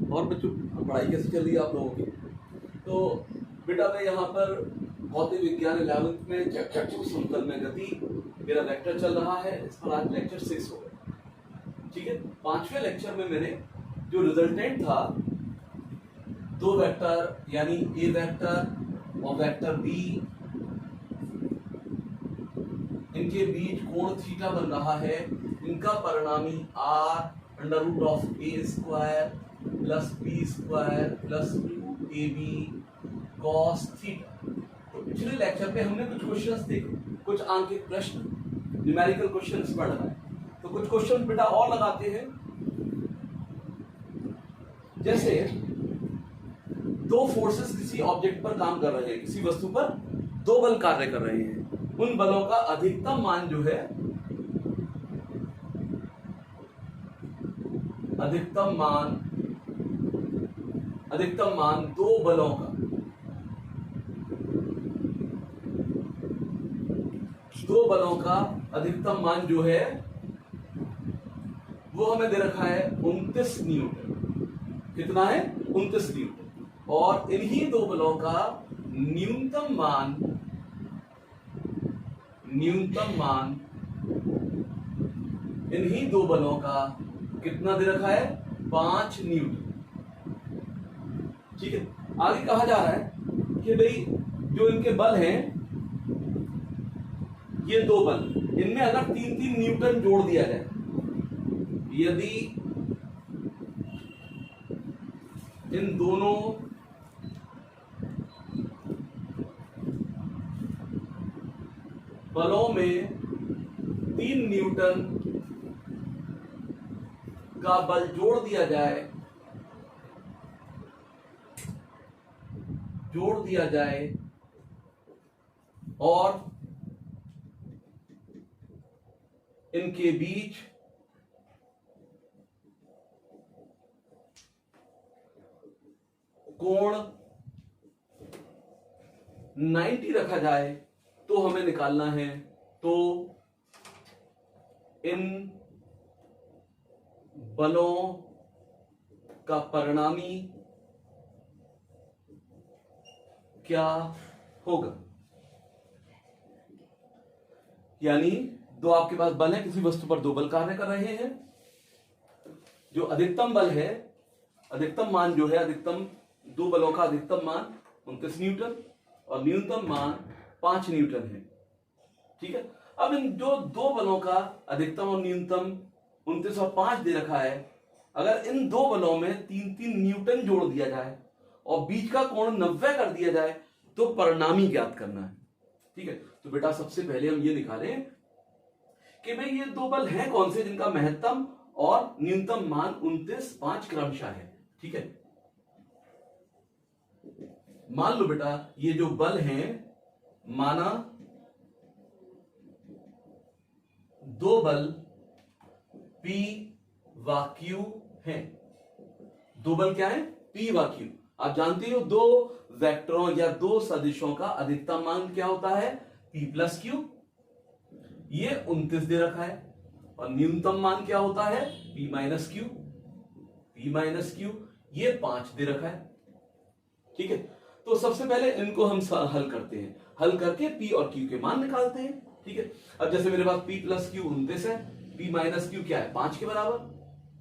और बच्चों पढ़ाई कैसी चल रही है आप लोगों की? तो बेटा मैं यहाँ पर भौतिक विज्ञान 11th में चैप्टर 2 समतल में गति मेरा लेक्चर चल रहा है। इस पर आज लेक्चर 6 हो गया। ठीक है, 5वें लेक्चर में मैंने जो रिजल्टेंट था, दो वेक्टर यानी ए वेक्टर और वेक्टर बी, इनके बीच कोण थीटा बन रहा है। इनका परिणामी r under root of A square plus B square plus 2ab cos theta. तो पिछले लेक्चर में हमने कुछ क्वेश्चंस देखे, कुछ आंकिक प्रश्न, न्यूमेरिकल क्वेश्चंस पढ़ रहे हैं। तो कुछ क्वेश्चन बेटा और लगाते हैं। जैसे दो फोर्सेस किसी ऑब्जेक्ट पर काम कर रहे हैं, किसी वस्तु पर दो बल कार्य कर रहे हैं। उन बलों का अधिकतम मान जो है, अधिकतम मान दो बलों का अधिकतम मान जो है वो हमें दे रखा है 29 न्यूटन। कितना है? 29 न्यूटन। और इन्हीं दो बलों का न्यूनतम मान इन्हीं दो बलों का कितना दे रखा है? 5 न्यूटन। ठीक है, आगे कहा जा रहा है कि भाई जो इनके बल हैं, ये दो बल, इनमें अगर 3-3 न्यूटन जोड़ दिया जाए, यदि इन दोनों बलों में 3 न्यूटन का बल जोड़ दिया जाए और इनके बीच कोण 90 रखा जाए, तो हमें निकालना है। तो इन बलों का परिणामी क्या होगा? यानी दो आपके पास बल है, किसी वस्तु पर दो बल कार्य कर रहे हैं। जो अधिकतम बल है, अधिकतम मान जो है, अधिकतम दो बलों का अधिकतम मान 29 न्यूटन और न्यूनतम मान 5 न्यूटन है। ठीक है, अब इन जो दो बलों का अधिकतम और न्यूनतम 29 और 5 दे रखा है, अगर इन दो बलों में 3-3 न्यूटन जोड़ दिया जाए और बीच का कोण 90 कर दिया जाए, तो परिणामी ज्ञात करना है। ठीक है, तो बेटा सबसे पहले हम ये निकालें कि भाई ये दो बल हैं कौन से जिनका महत्तम और न्यूनतम मान 29-5 क्रमशः है। ठीक है, मान लो बेटा ये जो बल हैं, माना दो बल P व Q हैं। दो बल क्या है? P व Q। आप जानते हो दो वेक्टरों या दो सदिशों का अधिकतम मान क्या होता है? P plus Q। ये 29 दे रखा है और न्यूनतम मान क्या होता है? P minus Q। ये 5 दे रखा है। ठीक है, तो सबसे पहले इनको हम हल करते हैं। हल करके P और Q के मान निकालते हैं। ठीक है, अब जैसे मेरे पास P प्लस Q 29 है, P माइनस Q क्या है? 5 के बराबर।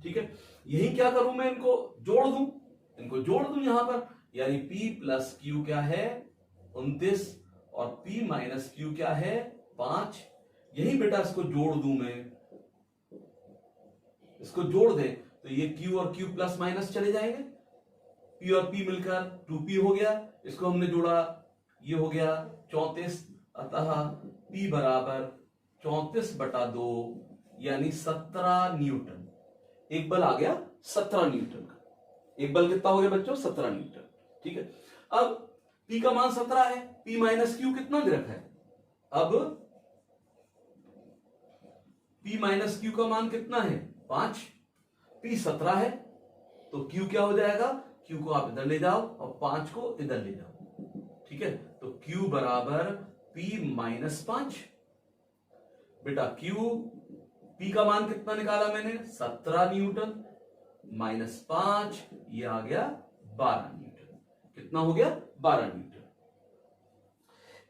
ठीक है, यही क्या करूं मैं? इनको जोड़ दूं यहां पर, यानी P प्लस Q क्या है? 29 और P माइनस Q क्या है? 5। यही बेटा इसको जोड़ दूं मैं, इसको जोड़ दे तो ये Q और Q प्लस माइनस चले जाएंगे, P और P मिलकर 2P हो गया। इसको हमने जोड़ा, ये हो गया 34। अतः P बराबर 34/2 यानी 17 न्यूटन। एक बल आ गया 17 न्यूटन का। एक बल कितना हो गया बच्चों? 17 न्यूटन। ठीक है, अब P का मान 17 है, P माइनस Q कितना दे रखा है? अब P माइनस Q का मान कितना है? 5। P 17 है, तो Q क्या हो जाएगा? Q को आप इधर ले जाओ और 5 को इधर ले जाओ। ठीक है, तो Q बराबर P माइनस 5। बेटा Q, P का मान कितना निकाला मैंने? 17 न्यूटन। -5, ये आ गया 12 न्यूटन। कितना हो गया? 12 न्यूटन।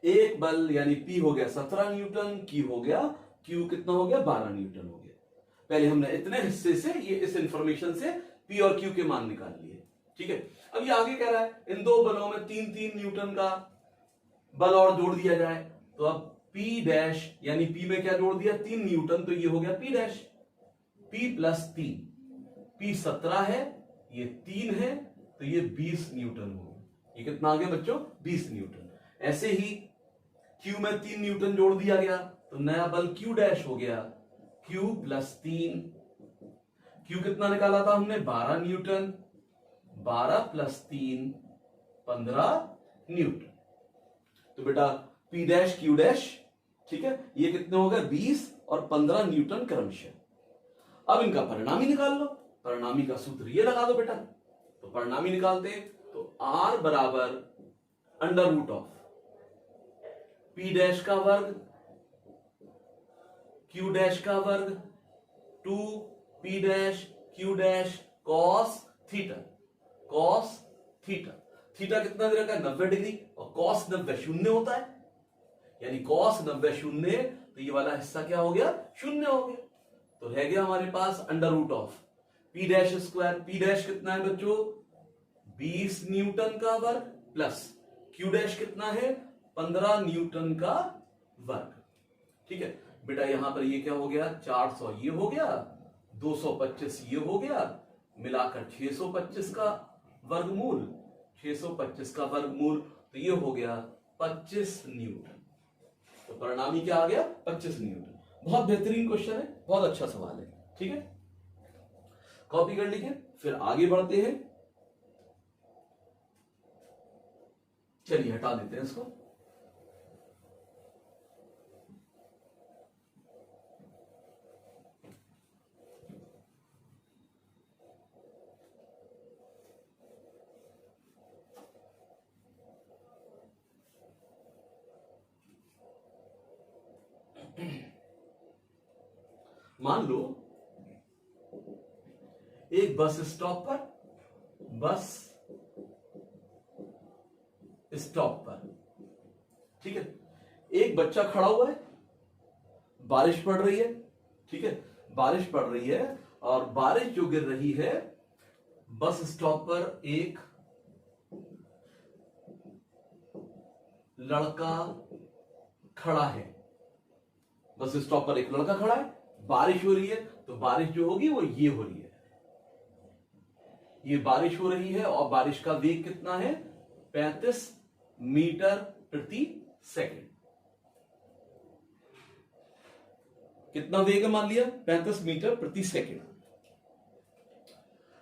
एक बल यानी P हो गया 17 न्यूटन, Q हो गया, Q कितना हो गया? 12 न्यूटन हो गया। पहले हमने इतने हिस्से से, ये इस इंफॉर्मेशन से P और Q के मान निकाल लिए। ठीक है, अब ये आगे कह रहा है इन दो बलों में 3-3 न्यूटन का बल और जोड़ दिया जाए। तो अब P डैश यानी P में क्या जोड़ दिया? 3 न्यूटन, तो ये हो गया P dash. P plus 3, P 17 है, ये 3 है, तो ये 20 न्यूटन हो। ये कितना आ गया बच्चों? 20 न्यूटन। ऐसे ही Q में 3 न्यूटन जोड़ दिया गया, तो नया बल Q डैश हो गया, Q प्लस 3। Q कितना निकाला था हमने? 12 न्यूटन। 12 plus 3 15 Newton. तो बेटा P डैश Q डैश, ठीक है, ये कितने हो गए? 20 और 15 न्यूटन क्रमशः। अब इनका परिणामी निकाल लो। परिणामी का सूत्र ये लगा दो बेटा। तो परिणामी निकालते हैं, तो R बराबर under root of P dash का वर्ग Q डैश का वर्ग 2P dash Q dash cos theta. Cos theta, theta कितना दे रखा है? 90 डिग्री, और कॉस 90 शून्य होता है, यानी कॉस 90 शून्य, तो ये वाला हिस्सा क्या हो गया? शून्य हो गया। तो रह गया हमारे पास under root of P dash square. P dash कितना है बच्चों? 20 न्यूटन का वर्ग प्लस Q डैश कितना है? 15 न्यूटन का वर्ग। ठीक है बेटा, यहां पर ये क्या हो गया? 400 ये हो गया, 225 ये हो गया, मिलाकर 625 का वर्गमूल, 625 का वर्गमूल, तो ये हो गया 25 न्यूटन। तो परिणामी क्या आ गया? 25 न्यूटन। बहुत बेहतरीन क्वेश्चन है, बहुत अच्छा सवाल है। ठीक है, कॉपी कर लीजिए, फिर आगे बढ़ते हैं। चलिए हटा देते हैं इसको। मान लो एक बस स्टॉप पर, बस स्टॉप पर, ठीक है, एक बच्चा खड़ा हुआ है, बारिश पड़ रही है। ठीक है, बारिश पड़ रही है और बारिश जो गिर रही है, बस स्टॉप पर एक लड़का खड़ा है। बस स्टॉप पर एक लड़का खड़ा है, बारिश हो रही है, तो बारिश जो होगी वो ये हो रही है, ये बारिश हो रही है, और बारिश का वेग कितना है? 35 मीटर प्रति सेकंड। कितना वेग है मान लिया? 35 मीटर प्रति सेकंड।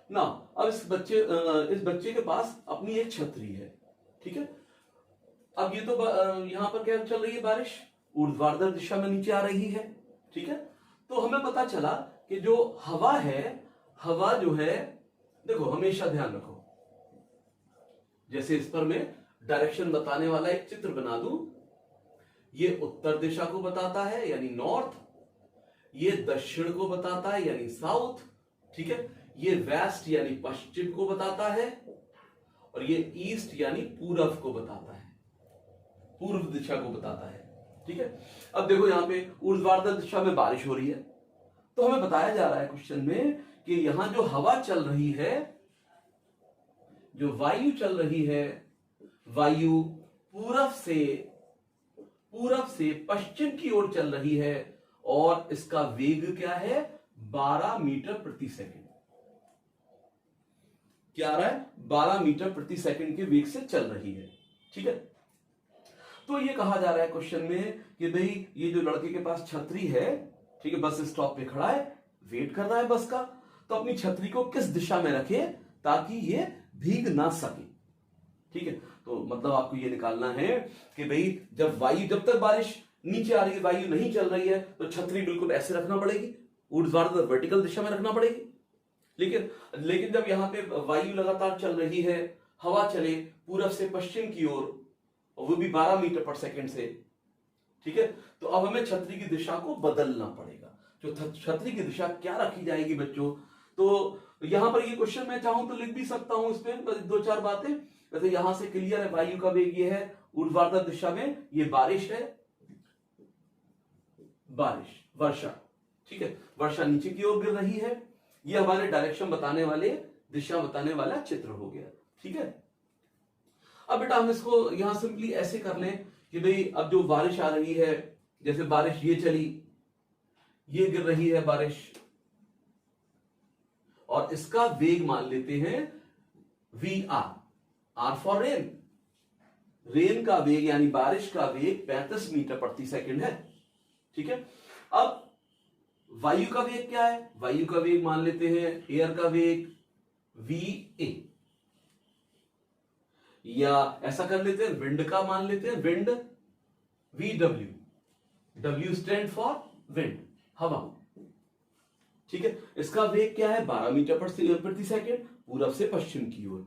ना अब इस बच्चे के पास अपनी एक छतरी है। ठीक है, अब ये तो यहां पर क्या चल रही है? बारिश ऊर्ध्वाधर दिशा में नीचे आ रही है। ठीक है, तो हमें पता चला कि जो हवा है, हवा जो है, देखो हमेशा ध्यान रखो, जैसे इस पर मैं डायरेक्शन बताने वाला एक चित्र बना दूं, ये उत्तर दिशा को बताता है यानी नॉर्थ, ये दक्षिण को बताता है यानी साउथ। ठीक है, ये वेस्ट यानी पश्चिम को बताता है, और ये ईस्ट यानी पूरब को बताता है, पूर्व दिशा को बताता है। ठीक है, अब देखो यहां पे ऊर्ध्वाधर दिशा में बारिश हो रही है, तो हमें बताया जा रहा है क्वेश्चन में कि यहां जो हवा चल रही है, जो वायु चल रही है, वायु पूरब से पश्चिम की ओर चल रही है, और इसका वेग क्या है? 12 मीटर प्रति सेकंड। क्या आ रहा है? 12 मीटर प्रति सेकंड के वेग से चल रही है। ठीक है, तो ये कहा जा रहा है क्वेश्चन में कि भाई ये जो लड़के के पास छतरी है, ठीक है, बस स्टॉप पे खड़ा है, वेट कर रहा है बस का, तो अपनी छतरी को किस दिशा में रखे ताकि ये भीग ना सके। ठीक है, तो मतलब आपको ये निकालना है कि भाई जब तक बारिश नीचे आ रही है, वायु नहीं चल रही है, तो छतरी बिल्कुल ऐसे रखना पड़ेगी, ऊर्ध्वाधर वर्टिकल दिशा में रखना पड़ेगी। लेकिन जब यहां पे वायु लगातार चल रही है, हवा चले पूरब से पश्चिम की ओर, और वो भी 12 मीटर पर सेकंड से, ठीक है, तो अब हमें छतरी की दिशा को बदलना पड़ेगा। जो छतरी की दिशा क्या रखी जाएगी बच्चों? तो तो यहां पर ये क्वेश्चन मैं चाहूं तो लिख भी सकता हूं, इसमें बस 2-4 बातें। वैसे यहां से क्लियर है, वायु का वेग ये है ऊर्ध्वाधर दिशा में, ये बारिश है, बारिश, वर्षा, ठीक है, वर्षा नीचे की ओर गिर रही है। ये हमारे डायरेक्शन बताने वाले, दिशा बताने वाला चित्र हो गया, ठीक है। अब बेटा हम इसको यहां सिंपली ऐसे कर लें कि भाई अब जो बारिश आ रही है, जैसे बारिश ये चली, ये गिर रही है बारिश, और इसका वेग मान लेते हैं VR, R for rain. Rain का वेग यानी बारिश का वेग 35 मीटर प्रति सेकंड है, ठीक है। अब वायु का वेग क्या है? वायु का वेग मान लेते हैं, एयर का वेग VA, या ऐसा कर लेते हैं विंड का मान लेते हैं, wind VW, W stand for wind, हवा, ठीक है। इसका वेग क्या है? 12 मीटर प्रति सेकंड, पूरब से पश्चिम की ओर।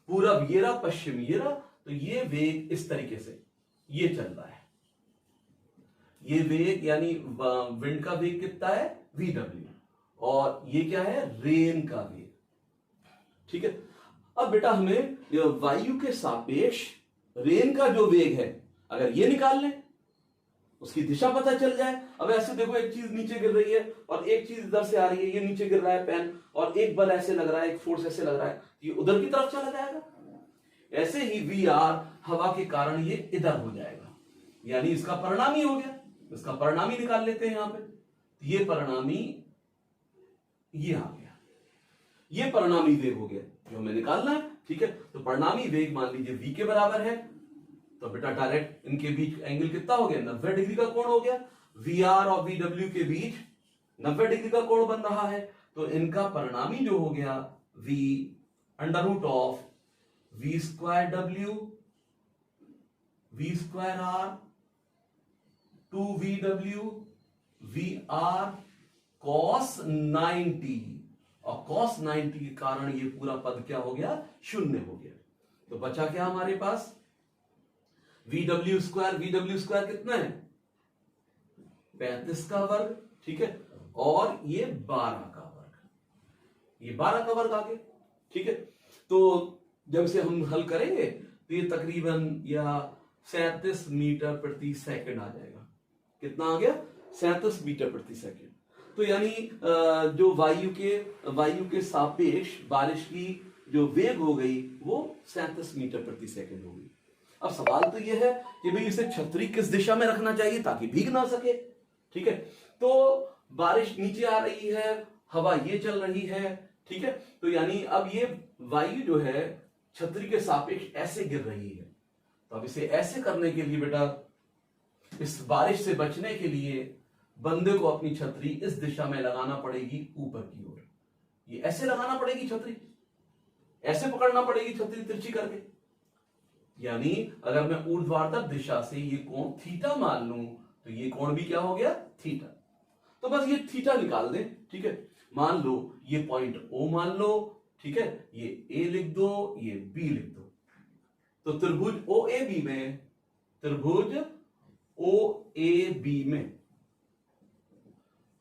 पूरब ये रहा, पश्चिम ये रहा, तो ये वेग इस तरीके से ये चल रहा है। ये वेग यानी विंड का वेग कितना है? VW, और ये क्या है? रेन का वेग, ठीक है। अब बेटा हमें वायु के सापेक्ष रेन का जो वेग है, अगर ये निकाल लें, उसकी दिशा पता चल जाए। अब ऐसे देखो, एक चीज नीचे गिर रही है और एक चीज इधर से आ रही है, ये नीचे गिर रहा है पेन, और एक बल ऐसे लग रहा है, एक फोर्स ऐसे लग रहा है, ये उधर की तरफ चला जाएगा। ऐसे ही VR हवा के कारण ये इधर हो जाएगा, यानी इसका परिणामी हो गया। इसका परिणामी निकाल लेते हैं यहां पे, ये परिणामी ये आ गया, ये परिणामी वेग हो गया जो हमें निकालना है, ठीक है। तो परिणामी वेग मान लीजिए V के बराबर है, तो बेटा डायरेक्ट इनके बीच एंगल कितना हो गया? 90 डिग्री का कोण हो गया। VR और VW के बीच 90 डिग्री का कोण बन रहा है, तो इनका परिणामी जो हो गया V √of V square W V square R 2VW VR cos 90, और cos 90 के कारण ये पूरा पद क्या हो गया? शून्य हो गया। तो बचा क्या हमारे पास? VW स्क्वायर कितना है? 35 का वर्ग, ठीक है, और ये 12 का वर्ग, ये 12 का वर्ग आ गया, ठीक है। तो जब से हम हल करेंगे तो ये तकरीबन या 37 मीटर प्रति सेकंड आ जाएगा। कितना आ गया? 37 मीटर प्रति सेकंड। तो यानी जो वायु के सापेक्ष बारिश की जो वेग हो गई वो 37 मीटर प्रति सेकंड हो गई। अब सवाल तो यह है कि भाई इसे छतरी किस दिशा में रखना चाहिए ताकि भीग ना सके, ठीक है। तो बारिश नीचे आ रही है, हवा ये चल रही है, ठीक है। तो यानी अब ये वायु जो है छतरी के सापेक्ष ऐसे गिर रही है, तो अब इसे ऐसे करने के लिए बेटा, इस बारिश से बचने के लिए बंदे को अपनी छतरी इस दिशा में लगाना पड़ेगी, ऊपर की ओर। ये ऐसे लगाना पड़ेगी छतरी, ऐसे पकड़ना पड़ेगी छतरी तिरछी करके। यानी अगर मैं ऊर्ध्वाधर दिशा से ये कोण थीटा मान लूं, तो ये कोण भी क्या हो गया? थीटा। तो बस ये थीटा निकाल दें, ठीक है। मान लो ये पॉइंट O मान लो, ठीक है, ये A लिख दो, ये B लिख दो। तो त्रिभुज OAB में, त्रिभुज OAB में,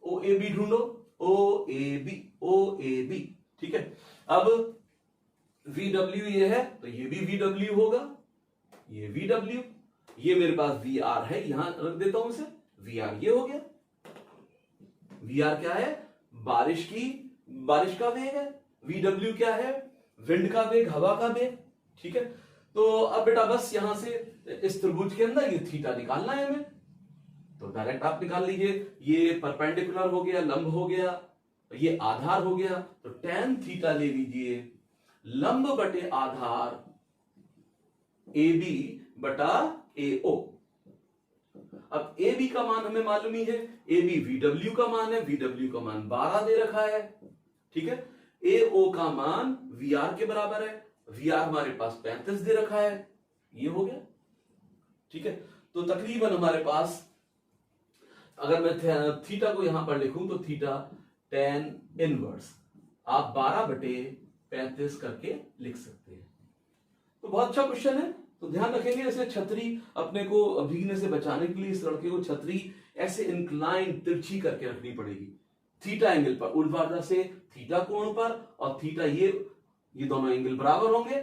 OAB ढूंढो, OAB, ठीक है। अब VW ये है, तो ये भी VW होगा, ये VW, ये मेरे पास VR है, यहां रख देता हूं इसे, VR ये हो गया। VR क्या है? बारिश का वेग है। VW क्या है? विंड का वेग, हवा का वेग, ठीक है। तो अब बेटा बस यहां से इस त्रिभुज के अंदर ये थीटा निकालना है हमें, तो डायरेक्ट आप निकाल लीजिए। ये परपेंडिकुलर हो गया, लंब हो गया, ये आधार हो गया, तो tan थीटा ले लीजिए, लंब बटे आधार AB बटा AO। अब AB का मान हमें मालूम ही है, AB VW का मान है, VW का मान 12 दे रखा है, ठीक है। AO का मान VR के बराबर है, VR हमारे पास 35 दे रखा है, ये हो गया, ठीक है। तो तकरीबन हमारे पास, अगर मैं थीटा को यहां पर लिखूं तो थीटा tan इनवर्स आप 12/35 करके लिख सकते हैं। तो बहुत अच्छा क्वेश्चन है, तो ध्यान रखेंगे। ऐसे छतरी अपने को भीगने से बचाने के लिए इस लड़के को छतरी ऐसे इंक्लाइन तिरछी करके रखनी पड़ेगी, थीटा एंगल पर, ऊर्ध्वाधर से थीटा कोण पर और थीटा ये दोनों एंगल बराबर होंगे,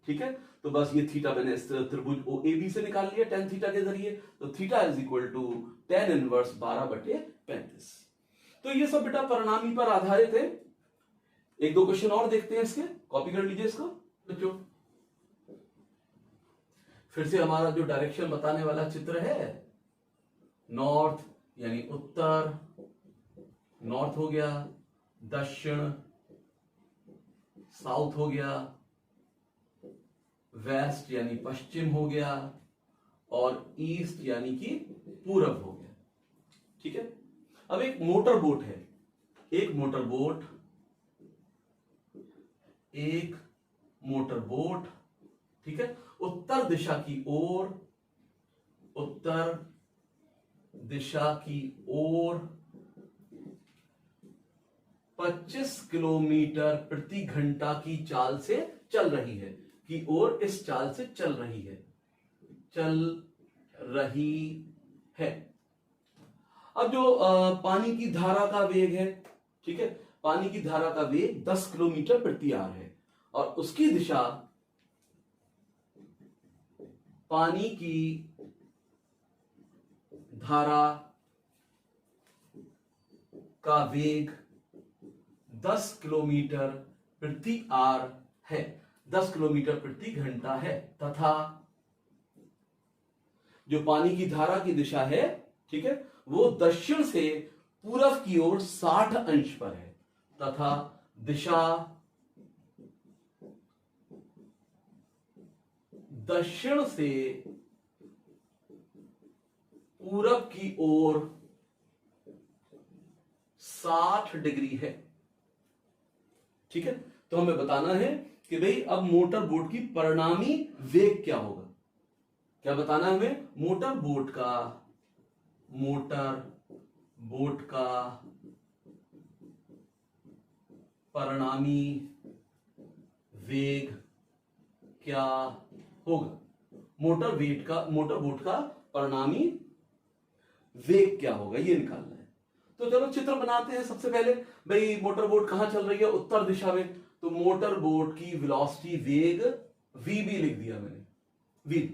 ठीक है। तो बस ये थीटा मैंने इस त्रिभुज OAB से निकाल लिया tan थीटा के जरिए, तो theta is equal to tan inverse 12/35। तो ये सब बेटा परिणामी पर आधारित है। एक दो क्वेश्चन और देखते हैं इसके, कॉपी कर लीजिए इसको बच्चों। फिर से हमारा जो डायरेक्शन बताने वाला चित्र है, नॉर्थ यानी उत्तर, नॉर्थ हो गया, दक्षिण साउथ हो गया, वेस्ट यानी पश्चिम हो गया, और ईस्ट यानी कि पूरब हो गया, ठीक है। अब एक मोटर बोट है, एक मोटर बोट, ठीक है, उत्तर दिशा की ओर 25 किलोमीटर प्रति घंटा की चाल से चल रही है, की ओर इस चाल से चल रही है। अब जो पानी की धारा का वेग है, ठीक है, पानी की धारा का वेग 10 किलोमीटर प्रति आवर है, और उसकी दिशा, पानी की धारा का वेग 10 किलोमीटर प्रति आवर है, 10 किलोमीटर प्रति घंटा है, तथा जो पानी की धारा की दिशा है, ठीक है, वो दक्षिण से पूरब की ओर 60 अंश पर है, तथा दिशा दक्षिण से पूरब की ओर 60 डिग्री है, ठीक है। तो हमें बताना है कि भाई अब मोटर बोट की परिणामी वेग क्या होगा। क्या बताना है हमें? मोटर बोट का परिणामी वेग क्या होगा। मोटर बोट का परिणामी वेग क्या होगा, ये निकालना है। तो चलो चित्र बनाते हैं। सबसे पहले भाई मोटर बोट कहां चल रही है? उत्तर दिशा में। तो मोटर बोट की वेलोसिटी वेग VB लिख दिया मैंने, VB।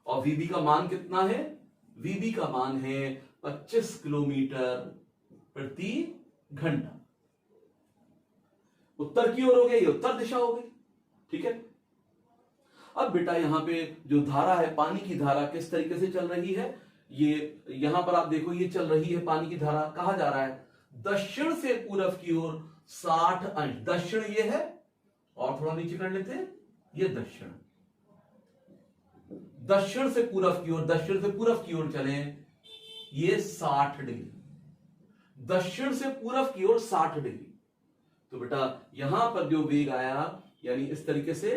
और VB का मान कितना है? VB का मान है 25 किलोमीटर प्रति घंटा। उत्तर की ओर हो गया, ये उत्तर दिशा हो गई, ठीक है। अब बेटा यहां पे जो धारा है, पानी की धारा किस तरीके से चल रही है, ये यहां पर आप देखो, ये चल रही है पानी की धारा। कहां जा रहा है? दक्षिण से पूरब की ओर 60 अंश। दक्षिण ये है, और थोड़ा नीचे कर लेते हैं, ये दक्षिण। दक्षिण से पूरब की ओर चले, ये 60 डिग्री। दक्षिण से पूरब की ओर 60 डिग्री। तो बेटा यहां पर जो वेग आया, यानी इस तरीके से,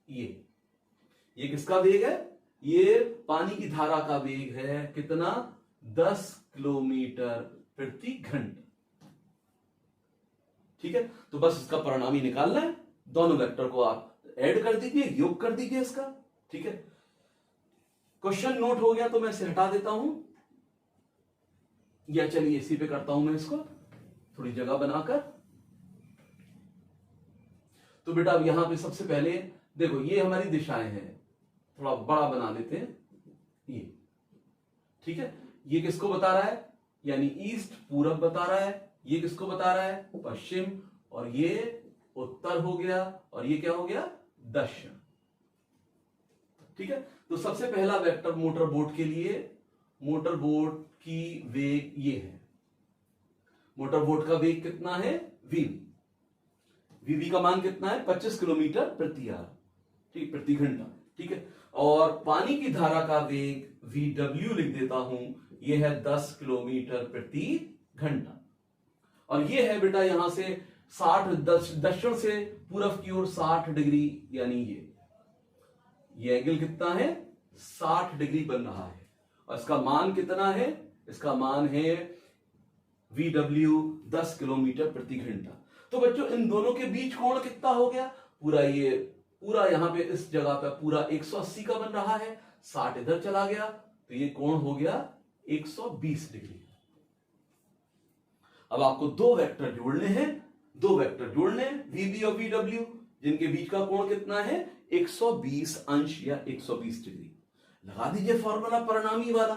ये किसका वेग है? ये पानी की धारा का वेग है। कितना? 10 किलोमीटर प्रति घंटा, ठीक है। तो बस इसका परिणामी निकालना है। दोनों वेक्टर को आप ऐड कर दीजिए, योग कर दीजिए इसका, ठीक है। क्वेश्चन नोट हो गया तो मैं इसे हटा देता हूं, या चलिए इसी पे करता हूं मैं इसको, थोड़ी जगह बनाकर। तो बेटा अब यहां पे सबसे पहले देखो, ये हमारी दिशाएं हैं, थोड़ा बड़ा बना लेते हैं, ये, ठीक है। ये किसको बता रहा है? यानी ईस्ट, पूरब बता रहा है। ये किसको बता रहा है? पश्चिम। और ये उत्तर हो गया, और ये क्या हो गया? दक्षिण, ठीक है। तो सबसे पहला वेक्टर मोटर बोट के लिए, मोटर बोट की वेग ये है। मोटर बोट का वेग कितना है? VB का मान कितना है? 25 किलोमीटर प्रति आवर, ठीक, प्रति घंटा, ठीक है। और पानी की धारा का वेग VW लिख देता हूं, यह है 10 किलोमीटर प्रति घंटा। और यह है बेटा यहां से 60, दक्षिण से पूरब की ओर 60 डिग्री, यानी ये एंगल कितना है? 60 डिग्री बन रहा है। और इसका मान कितना है? इसका मान है VW 10 किलोमीटर प्रति घंटा। तो बच्चों इन दोनों के बीच कोण कितना हो गया? पूरा यहां पे इस जगह पे पूरा 180 का बन रहा है, 60 इधर चला गया, तो ये कोण हो गया 120 डिग्री। अब आपको दो वेक्टर जोड़ने हैं, दो वेक्टर जोड़ने वीबी और वीडब्ल्यू, जिनके बीच का कोण कितना है 120 अंश या 120 डिग्री। लगा दीजिए फॉर्मूला परिणामी वाला,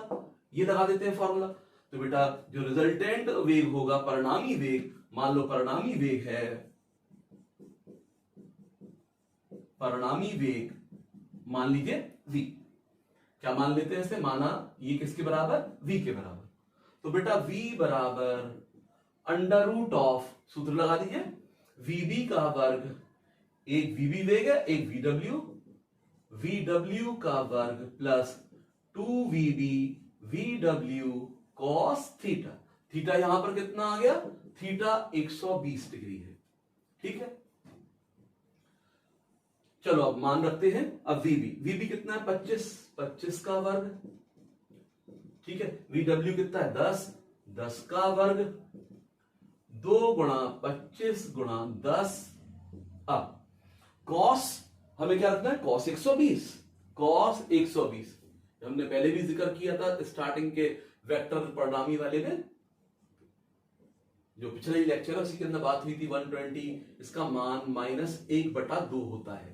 ये लगा देते हैं फॉर्मूला। तो बेटा जो रिजल्टेंट वेग होगा, परिणामी वेग, मान लो परिणामी वेग है, परिणामी वेग मान लीजिए v, क्या मान लेते हैं इसे, माना ये किसके बराबर, v के बराबर। तो बेटा v बराबर अंडर रूट ऑफ, सूत्र लगा दीजिए, vb का वर्ग, एक vb वेग है, एक vw, vw का वर्ग plus 2vb vw cos theta. Theta यहां पर कितना आ गया, थीटा 120 डिग्री है, ठीक है। चलो अब मान रखते हैं, अब वीबी कितना है 25 का वर्ग, ठीक है। वीडब्ल्यू कितना है 10 का वर्ग, 2 गुणा 25 गुणा 10। अब कॉस हमें क्या रखना है, कॉस 120, कॉस 120 हमने पहले भी जिक्र किया था स्टार्टिंग के वेक्टर परिणामी वाले में, जो पिछले ही लेक्चर है उसी के अंदर बात हुई थी 120, इसका मान -1/2 होता है।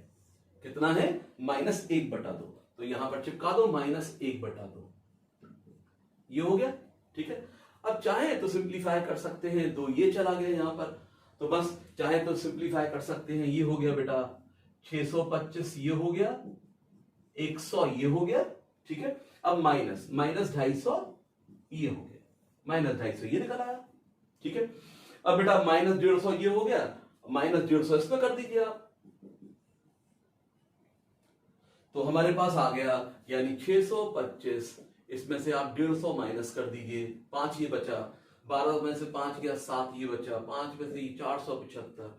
कितना है, -1/2। तो यहां पर चिपका दो -1/2, ये हो गया, ठीक है। अब चाहे तो सिंप्लीफाई कर सकते हैं, 2 ये चला गया यहां पर, तो बस चाहे तो सिंप्लीफाई कर सकते हैं, ये हो गया बेटा 625, ये हो गया 100, ये हो गया, ठीक है। अब -250 ये हो गया, -250 ये निकल आया, ठीक है। अब बेटा -150 ये हो गया, -150 इसमें कर दीजिए आप, तो हमारे पास आ गया, यानी 625, इसमें से आप 150 माइनस कर दीजिए, 5 ये बचा, 12 में से 5 गया 7 ये बचा, 5 में से 475,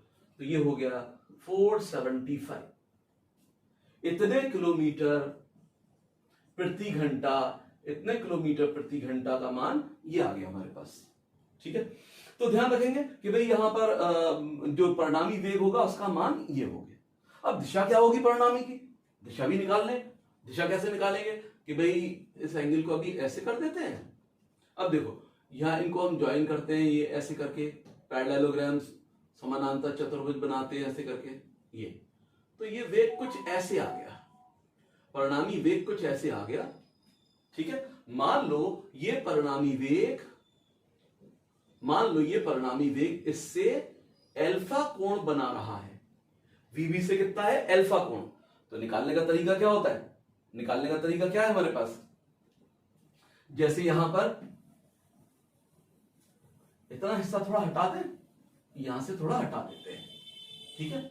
तो ये हो गया 475। इतने किलोमीटर प्रति घंटा, इतने किलोमीटर प्रति घंटा का मान ये आ गया हमारे पास, ठीक है। तो ध्यान रखेंगे कि भाई यहां पर जो परिणामी वेग होगा उसका मान ये हो गया। अब दिशा क्या होगी परिणामी की, दिशा भी निकाल लें। दिशा कैसे निकालेंगे कि भाई इस एंगल को अभी ऐसे कर देते हैं, अब देखो यहां इनको हम ज्वाइन करते हैं, ये ऐसे करके पैरेललोग्राम्स, समानांतर चतुर्भुज बनाते हैं ऐसे करके, ये तो ये वेग कुछ ऐसे आ गया, परिणामी वेग कुछ ऐसे आ गया, ठीक है। मान लो ये परिणामी वेग, मान लो ये परिणामी वेग इससे अल्फा कोण बना रहा है, वीबी से कितना है अल्फा कोण। तो निकालने का तरीका क्या होता है, निकालने का तरीका क्या है हमारे पास, जैसे यहां पर इतना हिस्सा थोड़ा हटा दें, यहां से थोड़ा हटा देते हैं, ठीक है।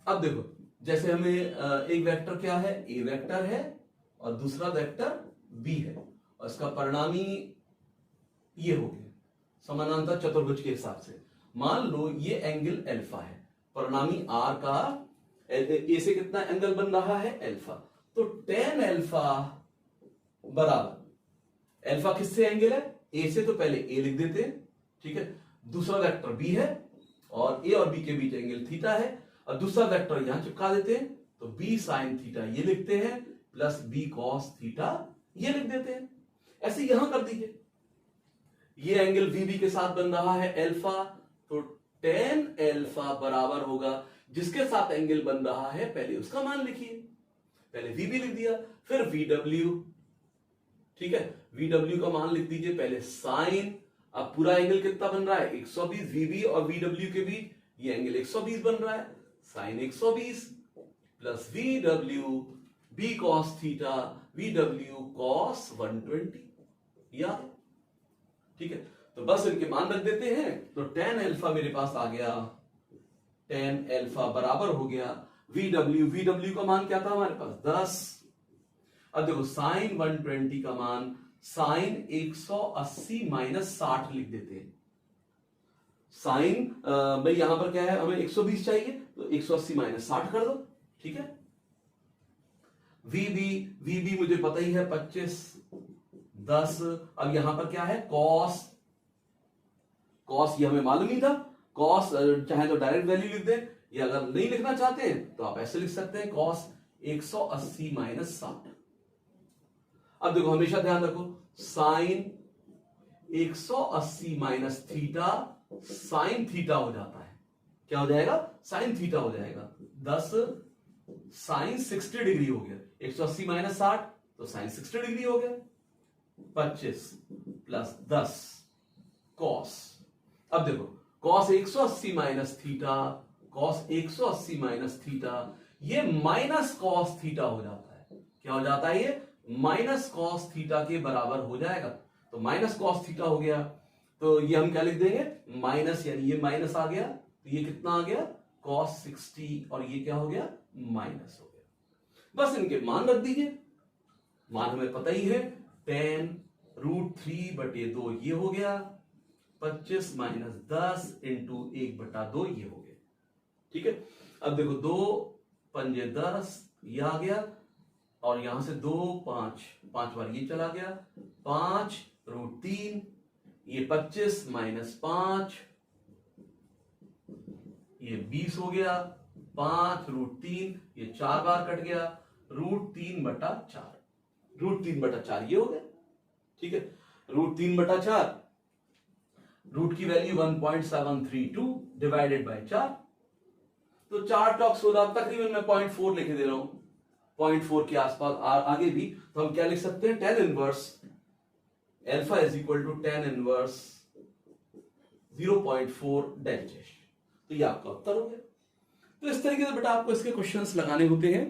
अब देखो जैसे हमें एक वेक्टर क्या है, ए वेक्टर है और दूसरा वेक्टर बी है, और इसका परिणामी ये हो गया समानांतर चतुर्भुज के हिसाब से। मान लो ये एंगल अल्फा है, परिणामी आर का ए से कितना एंगल बन रहा है अल्फा, तो tan अल्फा बराबर, अल्फा किससे एंगल है ए से, तो पहले ए लिख देते हैं, ठीक है। दूसरा वेक्टर बी है और ए और बी के बीच एंगल थीटा है, और दूसरा वेक्टर यहां चिपका देते हैं, तो बी साइन थीटा ये लिखते हैं प्लस बी कॉस थीटा ये लिख देते हैं। ऐसे यहां कर दीजिए, ये एंगल वीबी के साथ बन रहा है अल्फा, तो tan अल्फा बराबर होगा जिसके साथ एंगल बन रहा है पहले उसका मान लिखिए, पहले वीबी लिख दिया, फिर वीडब्ल्यू, ठीक है। वीडब्ल्यू का मान लिख दीजिए पहले साइन, अब पूरा एंगल कितना बन रहा है 120, वीबी और वीडब्ल्यू के बीच ये एंगल 120 बन रहा है, sine 120 plus VW B cos theta, VW cos 120, याद, ठीक है। तो बस इनके मान रख देते हैं, तो tan अल्फा मेरे पास आ गया, tan अल्फा बराबर हो गया वीडब्ल्यू का मान क्या था हमारे पास 10। अब देखो साइन 120 का मान साइन 180 माइनस 60 लिख देते हैं। साइन भाई यहां पर क्या है, हमें 120 चाहिए, तो 180 माइनस 60 कर दो, ठीक है। वीबी मुझे पता ही है 25 10। अब यहां पर क्या है कॉस, कॉस ये हमें मालूम ही था, कॉस चाहे तो डायरेक्ट वैल्यू लिख दें, या अगर नहीं लिखना चाहते हैं तो आप ऐसे लिख सकते हैं कॉस 180 माइनस 60। अब देखो हमेशा ध्यान रखो sine 180 minus theta sine theta हो जाता है। क्या हो जाएगा? साइन थीटा हो जाएगा। 10 साइन 60 डिग्री हो गया। 180 माइनस 60 तो साइन 60 डिग्री हो गया। 25 प्लस 10 कॉस। अब देखो cos 180 minus theta, cos 180 minus theta, ये माइनस कॉस थीटा हो जाता है। क्या हो जाता है? ये माइनस कॉस थीटा के बराबर हो जाएगा। तो माइनस कॉस थीटा हो गया, तो ये हम क्या लिख देंगे? माइनस, यानी ये माइनस आ गया तो ये कितना आ गया? कॉस 60, और ये क्या हो गया? माइनस हो गया। बस इनके मान रख दीजिए। मान हमें पता ही है, tan √3/2 ये हो गया। 25 माइनस 10 इंटू 1/2 ये हो गया। ठीक है। अब देखो 2 पंजे 10 ये आ गया, और यहां से 2 5 बार ये चला गया। 5√3 ये 25 माइनस 5 ये 20 हो गया। 5√3 ये 4 बार कट गया। √3/4, √3/4 ये हो गया। ठीक है। √3/4, रूट की वैल्यू 1.732 डिवाइडेड बाय 4, तो 4 टॉक्स होगा। तकरीबन मैं 0.4 लिख दे रहा हूं, 0.4 के आसपास आगे भी। तो हम क्या लिख सकते हैं? tan inverse alpha is equal to tan inverse 0.4 dash. तो ये आपका उत्तर हो गया। तो इस तरीके से बेटा आपको इसके क्वेश्चंस लगाने होते हैं।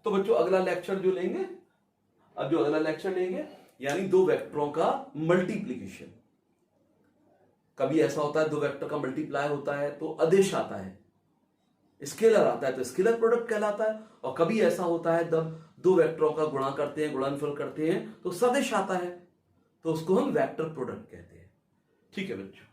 तो बच्चों अगला लेक्चर जो लेंगे, अब जो अगला लेक्चर लेंगे यानी दो वेक्टरों का मल्टीप्लीकेशन। कभी ऐसा होता है दो वेक्टर का मल्टीप्लाई होता है तो अदिश आता है, स्केलर आता है तो स्केलर प्रोडक्ट कहलाता है। और कभी ऐसा होता है जब दो वेक्टरों का गुणा करते हैं, गुणनफल करते हैं तो सदिश आता है, तो उसको हम वेक्टर प्रोडक्ट कहते हैं। ठीक है बच्चों।